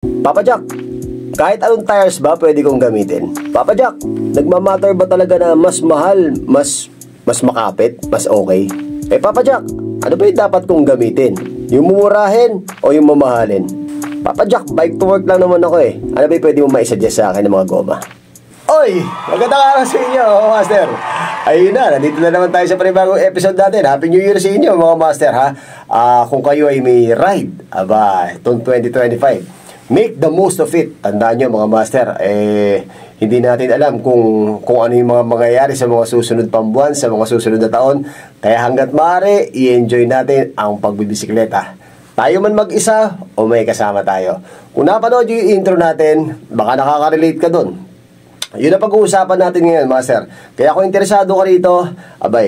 Papa Jack, kahit anong tires ba pwede kong gamitin? Papa Jack, nagmamatter ba talaga na mas mahal, mas makapit, mas okay? Papa Jack, ano ba yung dapat kong gamitin? Yung mumurahin o yung mamahalin? Papa Jack, bike to work lang naman ako eh. Ano ba yung pwede mo maisuggest sa akin ng mga goma? Oy! Magandang araw sa inyo, mga master! Ayun na, nandito na naman tayo sa panibagong episode natin. Happy New Year sa inyo, mga master, ha? Kung kayo ay may ride, itong 2025, make the most of it. Tandaan nyo, mga master, hindi natin alam kung ano yung mga mangyayari sa mga susunod pang buwan, sa mga susunod na taon. Kaya hanggat maaari, i-enjoy natin ang pagbibisikleta. Tayo man mag-isa o may kasama tayo. Kung napanood yung intro natin, baka nakaka-relate ka dun. Yun ang pag-uusapan natin ngayon, master. Kaya kung interesado ka rito,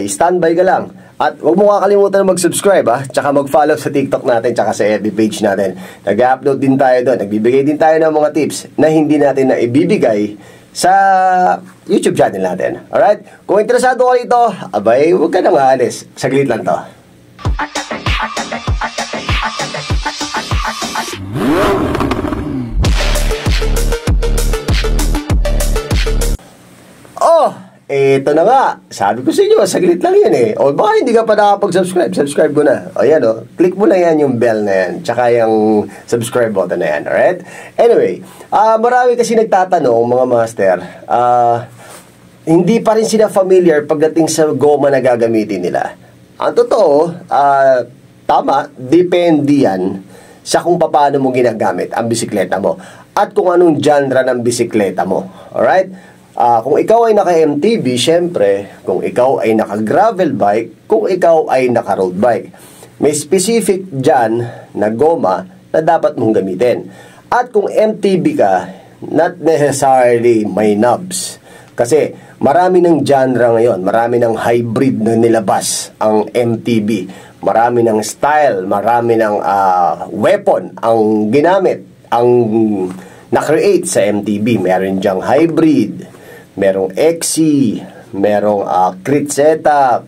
standby ka lang. At huwag mo kakalimutan mag-subscribe, tsaka mag-follow sa TikTok natin, tsaka sa FB page natin. Nag-upload din tayo doon. Nagbibigay din tayo ng mga tips na hindi natin na ibibigay sa YouTube channel natin. Alright? Kung interesado ka rito, huwag ka nang aalis. Saglit lang to. Ito na nga. Sabi ko sa inyo, saglit lang yan eh. O baka hindi ka pa nakapag-subscribe, subscribe ko na. O yan o, click mo lang yan yung bell na yan, tsaka yung subscribe button na yan, alright? Anyway, marami kasi nagtatanong, mga master, hindi pa rin sila familiar pagdating sa goma na gagamitin nila. Ang totoo, tama, depende yan sa kung paano mo ginagamit ang bisikleta mo at kung anong genre ng bisikleta mo, alright? Kung ikaw ay naka-MTB, syempre, kung ikaw ay naka-gravel bike, kung ikaw ay naka-road bike, may specific dyan na goma na dapat mong gamitin. At kung MTB ka, not necessarily may knobs. Kasi marami ng genre ngayon, marami ng hybrid na nilabas ang MTB. Marami ng style, marami ng weapon ang ginamit, ang na-create sa MTB. Meron dyang hybrid, merong XC, merong crit setup.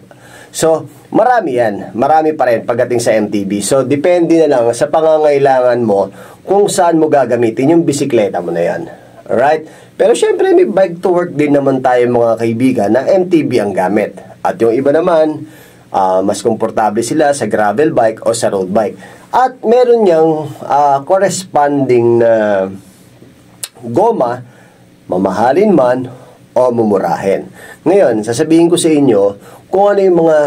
So, marami yan. Marami pa rin pagdating sa MTB. So, depende na lang sa pangangailangan mo kung saan mo gagamitin yung bisikleta mo na yan. Alright? Pero syempre, may bike to work din naman tayo mga kaibigan na MTB ang gamit. At yung iba naman, mas komportable sila sa gravel bike o sa road bike. At meron niyang corresponding na goma, mamahalin man o mumurahin. Ngayon, sasabihin ko sa inyo kung ano yung mga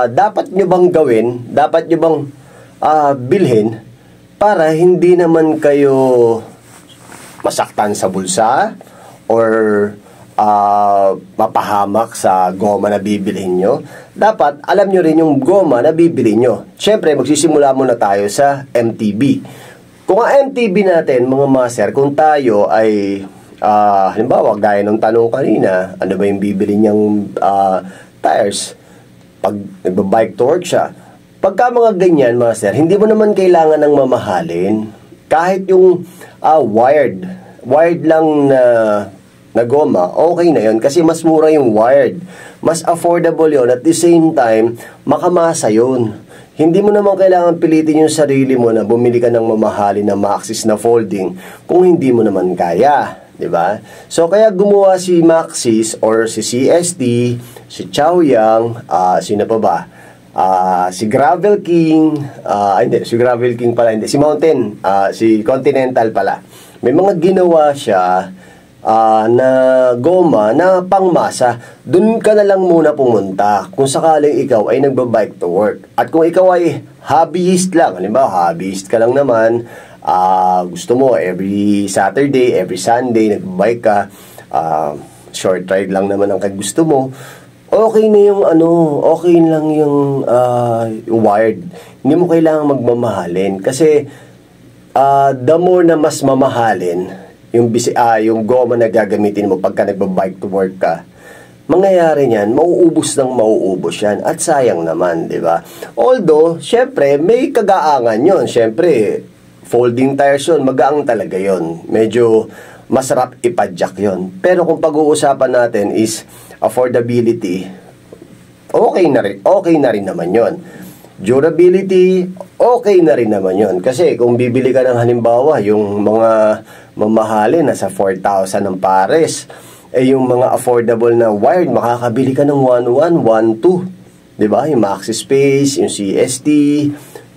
dapat nyo bang gawin, dapat nyo bang bilhin para hindi naman kayo masaktan sa bulsa or mapahamak sa goma na bibilhin nyo. Dapat alam nyo rin yung goma na bibili nyo. Siyempre, magsisimula muna tayo sa MTB. Kung ang MTB natin, mga master, kung tayo ay halimbawa, gaya ng tanong kanina, ano ba yung bibili niyang tires pag nagba-bike to work siya? Pagka mga ganyan, master, hindi mo naman kailangan ng mamahalin. Kahit yung wired lang na goma, okay na yun kasi mas mura yung wired. Mas affordable yun. At the same time, makamasa yun. Hindi mo naman kailangan pilitin yung sarili mo na bumili ka ng mamahalin na Maxxis na folding kung hindi mo naman kaya. Diba? So, kaya gumawa si Maxxis or si CST, si Chaoyang, sino pa ba? Si Gravel King, hindi, si Gravel King pala, hindi, si Mountain, si Continental pala. May mga ginawa siya na goma na pangmasa. Doon ka na lang muna pumunta kung sakaling ikaw ay nagba-bike to work. At kung ikaw ay hobbyist lang, halimbawa, hobbyist ka lang naman, gusto mo every Saturday, every Sunday nagbike ka, short ride lang naman ang gusto mo, okay na yung okay lang yung wired. Hindi mo kailangan magmamahalin kasi the more na mas mamahalin yung goma na gagamitin mo pagka nagba-bike to work ka, mangyayari niyan, mauubos yan at sayang naman, di ba? Although, syempre, may kagaangan yon. Syempre, folding tires yun, magaang talaga yun. Medyo masarap ipadyak yun. Pero kung pag-uusapan natin is affordability, okay na rin naman yun. Durability, okay na rin naman yon. Kasi kung bibili ka ng halimbawa, yung mga mamahalin, nasa 4,000 ng pares, yung mga affordable na wired, makakabili ka ng 1.1, 1.2. Diba? Yung Maxi Space, yung CST,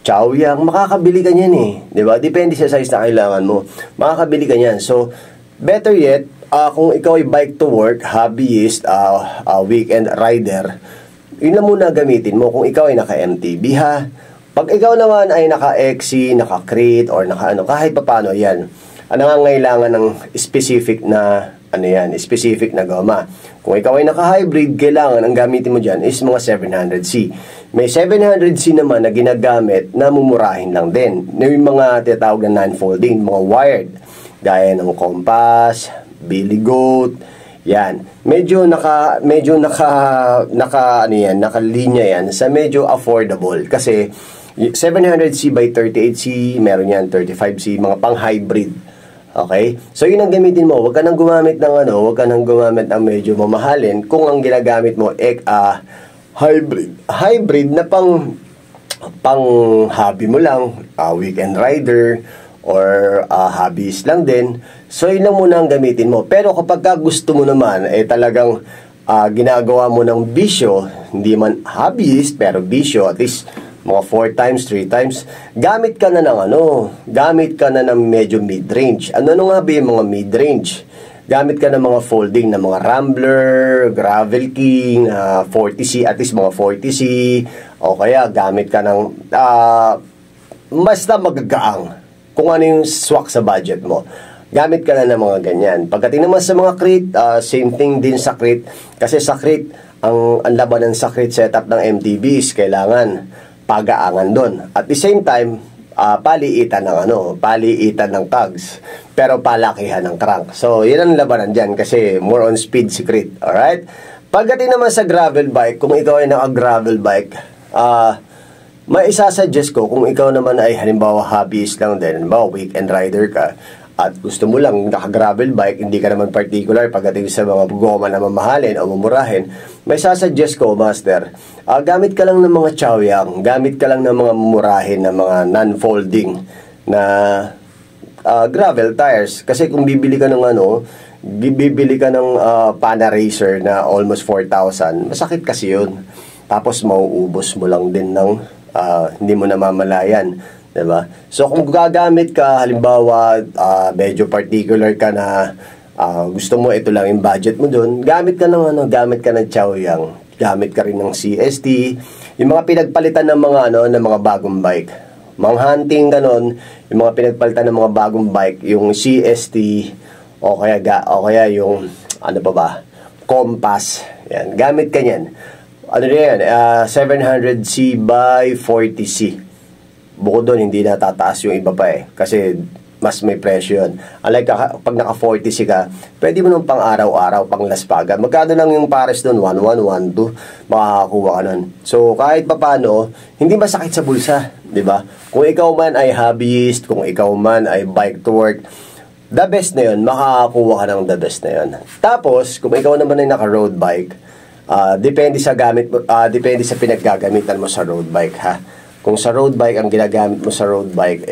Chaoyang, makakabili ka niyan eh. Diba? Depende sa size na kailangan mo. Makakabili ka niyan. So, better yet, kung ikaw ay bike to work, hobbyist, weekend rider, yun na muna gamitin mo kung ikaw ay naka-MTB ha. Pag ikaw naman ay naka-XC, naka-Crate, or kahit papano yan, nangangailangan ng specific na specific na goma. Kung ikaw ay naka-hybrid, kailangan ang gamitin mo dyan is mga 700C. May 700C naman na ginagamit na mumurahin lang din. Yung mga tinatawag na non-folding, mga wired, gaya ng Compass, Billy Goat, yan. Medyo nakalinya yan sa medyo affordable kasi 700C by 38C, meron yan 35C, mga pang-hybrid. Okay? So yun ang gamitin mo. Huwag ka nang gumamit ng medyo mamahalin kung ang ginagamit mo hybrid na pang hobby mo lang, weekend rider, or hobbies lang din. So yun lang muna ang gamitin mo. Pero kapag gusto mo naman talagang ginagawa mo ng bisyo, hindi man hobbyist pero bisyo, at least mga 4 times, 3 times, gamit ka na ng medyo mid-range. Ano nga ba yung mga mid-range? Gamit ka ng mga folding na mga Rambler, Gravel King, 40C, at least mga 40C, o kaya gamit ka ng basta magagaang kung ano yung swak sa budget mo. Gamit ka na ng mga ganyan. Pagdating naman sa mga Crate, same thing din sa Crate. Kasi sa Crate, ang labanan sa Crate setup ng MTBs, kailangan pagaangan doon. At the same time, paliitan ng cogs, pero palakihan ng crank. So, yun ang labanan dyan kasi more on speed si Crate. Alright? Pagdating naman sa gravel bike, kung ikaw ay naka-gravel bike, may isasuggest ko kung ikaw naman ay halimbawa hobbyist lang din, halimbawa weekend rider ka, at gusto mo lang naka-gravel bike, hindi ka naman particular pagdating sa mga goma na mamahalin o mumurahin, may sasuggest ko, master, gamit ka lang ng mga Chaoyang, gamit ka lang ng mga mumurahin na mga non-folding na gravel tires. Kasi kung bibili ka ng Pana Racer na almost 4,000, masakit kasi yun. Tapos mauubos mo lang din ng hindi mo namamalayan, diba? So kung gagamit ka halimbawa medyo particular ka na gusto mo ito lang yung budget mo doon, gamit ka ng Chaoyang, gamit ka rin ng CST, yung mga pinagpalitan ng mga bagong bike, mga hunting ganon, yung mga pinagpalitan ng mga bagong bike, yung CST o kaya yung Compass, yan, gamit ka niyan. 700C by 40C. Bukod doon, hindi na tataas yung iba pa kasi mas may presyo yun. Unlike pag naka 40C ka, pwede mo nung pang araw-araw, pang laspagan. Magkano lang yung pares doon? 1.1, 1.2, makakakuha ka nun. So kahit papano, hindi masakit sa bulsa, di ba? Kung ikaw man ay hobbyist, kung ikaw man ay bike to work, the best na yun, makakakuha ka ng the best na yun. Tapos, kung ikaw naman ay naka road bike, depende sa pinaggagamitan mo sa road bike ha. Kung sa road bike ang ginagamit mo sa road bike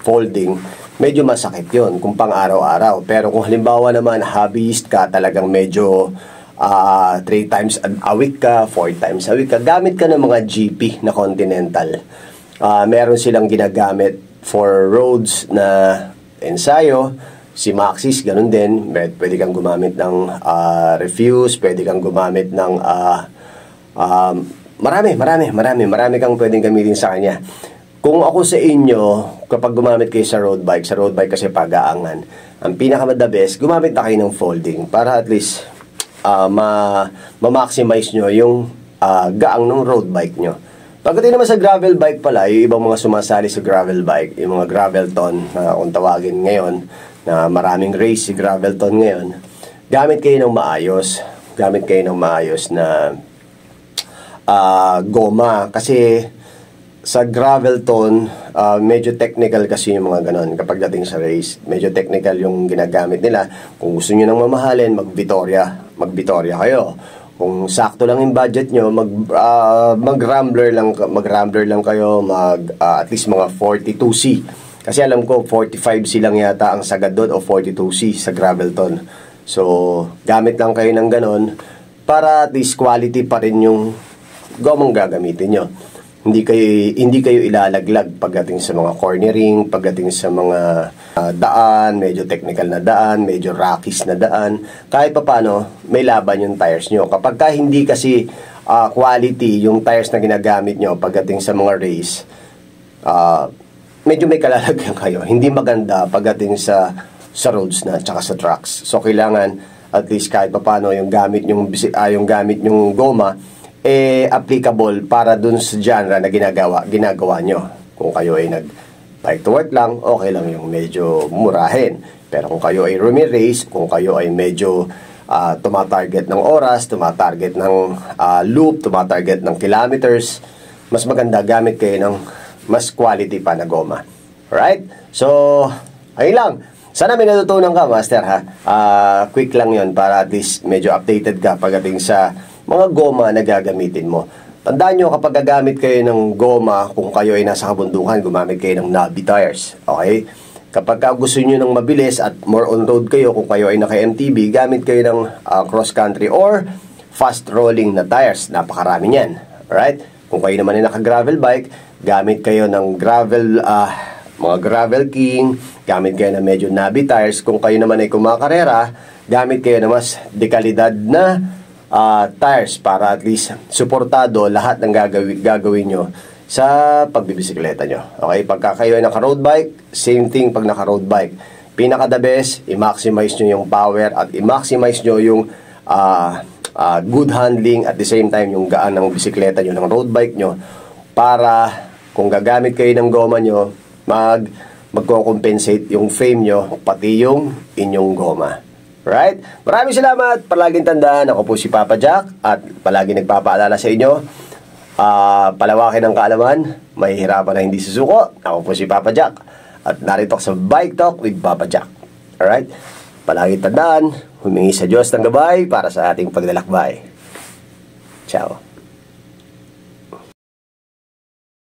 folding, medyo masakit 'yon kung pang araw-araw. Pero kung halimbawa naman hobbyist ka, talagang medyo 3 times a week ka, 4 times a week ka, gamit ka ng mga GP na Continental. Meron silang ginagamit for roads na ensayo. Si Maxis, ganun din. Pwede kang gumamit ng refuse, pwede kang gumamit ng marami kang pwedeng gamitin sa kanya. Kung ako sa inyo, kapag gumamit kayo sa road bike kasi pagaangan, ang pinaka-the best, gumamit na kayo ng folding para at least ma-maximize nyo yung gaang ng road bike nyo. Pagdating naman sa gravel bike pala, yung ibang mga sumasali sa gravel bike, yung mga Gravelton na kung tawagin ngayon, na maraming race si Gravelton ngayon, gamit kayo ng maayos na goma. Kasi sa Gravelton, medyo technical kasi yung mga ganon. Kapag dating sa race, medyo technical yung ginagamit nila. Kung gusto nyo nang mamahalin, mag-Vittoria kayo. Kung sakto lang yung budget nyo, mag-rambler lang kayo, at least mga 42C. Kasi alam ko 45C lang yata ang sagad doon, o 42C sa Gravelton. So gamit lang kayo ng ganon para at least quality pa rin yung gomang gagamitin nyo. Hindi kayo ilalaglag pagdating sa mga cornering, pagdating sa mga daan, medyo technical na daan, medyo rockies na daan. Kahit pa paano, may laban yung tires nyo. Kapag hindi kasi quality yung tires na ginagamit nyo pagdating sa mga race, medyo may kalalagyan kayo. Hindi maganda pagdating sa roads na tsaka sa tracks. So kailangan at least kahit pa paano yung gamit yung goma applicable para dun sa genre na ginagawa nyo. Kung kayo ay bike to work lang, okay lang yung medyo murahin. Pero kung kayo ay rumi race, kung kayo ay medyo tumatarget ng oras, tumatarget ng loop, tumatarget ng kilometers, mas maganda gamit kayo ng mas quality pa na goma. Alright? So, ayun lang. Sana may natutunan ka, Master, ha? Quick lang yon para at least medyo updated ka pagdating sa mga goma na gagamitin mo. Tandaan nyo, kapag gagamit kayo ng goma, kung kayo ay nasa kabundukan, gumamit kayo ng knobby tires. Okay? Kapag gusto nyo ng mabilis at more on road kayo, kung kayo ay naka-MTB, gamit kayo ng cross country or fast rolling na tires. Napakarami niyan. Alright? Kung kayo naman ay naka-gravel bike, gamit kayo ng mga gravel king, gamit kayo ng medyo knobby tires. Kung kayo naman ay kumakarera, gamit kayo ng mas dekalidad na tires para at least suportado lahat ng gagawin nyo sa pagbibisikleta nyo. Okay, pagka kayo ay naka-road bike, same thing pag naka-road bike. Pinaka the best, i-maximize nyo yung power at i-maximize nyo yung good handling at the same time yung gaan ng bisikleta nyo, ng road bike nyo, para kung gagamit kayo ng goma nyo, magko-compensate yung frame nyo pati yung inyong goma. Right? Maraming salamat. Palaging tandaan, ako po si Papa Jack at palagi nagpapaalala sa inyo, palawakin ang kaalaman, mahihirapan na hindi susuko. Ako po si Papa Jack at narito ako sa Bike Talk with Papa Jack. Alright? Palaging tandaan, humingi sa Diyos ng gabay para sa ating paglalakbay. Ciao.